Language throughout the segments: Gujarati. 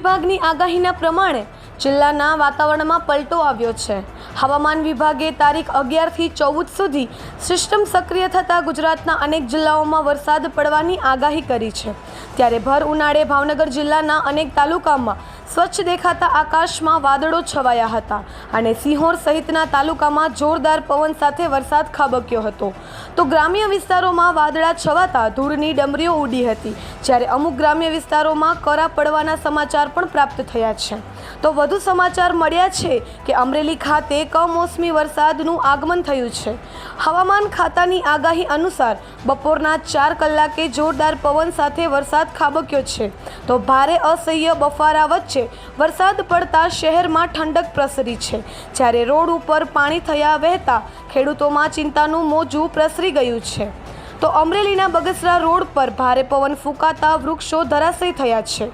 વિભાગની આગાહીના પ્રમાણે જિલ્લાના વાતાવરણમાં પલટો આવ્યો છે। હવામાન વિભાગે તારીખ 11થી 14 સુધી સિસ્ટમ સક્રિય થતાં ગુજરાતના અનેક જિલ્લાઓમાં વરસાદ પડવાની આગાહી કરી છે। ત્યારે ભર ઉનાળે ભાવનગર જિલ્લાના અનેક તાલુકામાં સ્વચ્છ દેખાતા આકાશમાં વાદળો છવાયા હતા અને સિહોર સહિતના તાલુકામાં જોરદાર પવન સાથે વરસાદ ખાબક્યો હતો। તો ગ્રામ્ય વિસ્તારોમાં વાદળા છવાતા ધૂળની ડમરીઓ ઉડી હતી, જ્યારે અમુક ગ્રામ્ય વિસ્તારોમાં કરા પડવાના સમાચાર પણ પ્રાપ્ત થયા છે। તો વધુ સમાચાર મળ્યા છે કે અમરેલી ખાતે કમોસમી વરસાદનું આગમન થયું છે। હવામાન ખાતાની આગાહી અનુસાર બપોરના 4 કલાકે જોરદાર પવન સાથે વરસાદ ખાબક્યો છે। તો ભારે અસહ્ય બફારા વચ્ચે વરસાદ પડતા શહેરમાં ઠંડક પ્રસરી છે, જ્યારે રોડ ઉપર પાણી થયા વહેતા ખેડૂતોમાં ચિંતાનું મોજું પ્રસરી ગયું છે। તો અમરેલીના બગસરા રોડ પર ભારે પવન ફૂંકાતા વૃક્ષો ધરાશયી થયા છે।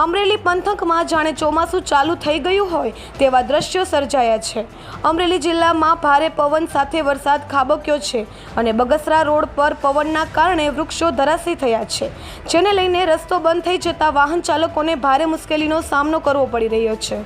અમરેલી પંથકમાં જાણે ચોમાસું ચાલુ થઈ ગયું હોય તેવા દ્રશ્યો સર્જાયા છે। અમરેલી જિલ્લામાં ભારે પવન સાથે વરસાદ ખાબક્યો છે અને બગસરા રોડ પર પવનના કારણે વૃક્ષો ધરાશયી થયા છે, જેને લઈને રસ્તો બંધ થઈ જતા વાહન ચાલકોને ભારે મુશ્કેલીનો સામનો કરવો પડી રહ્યો છે।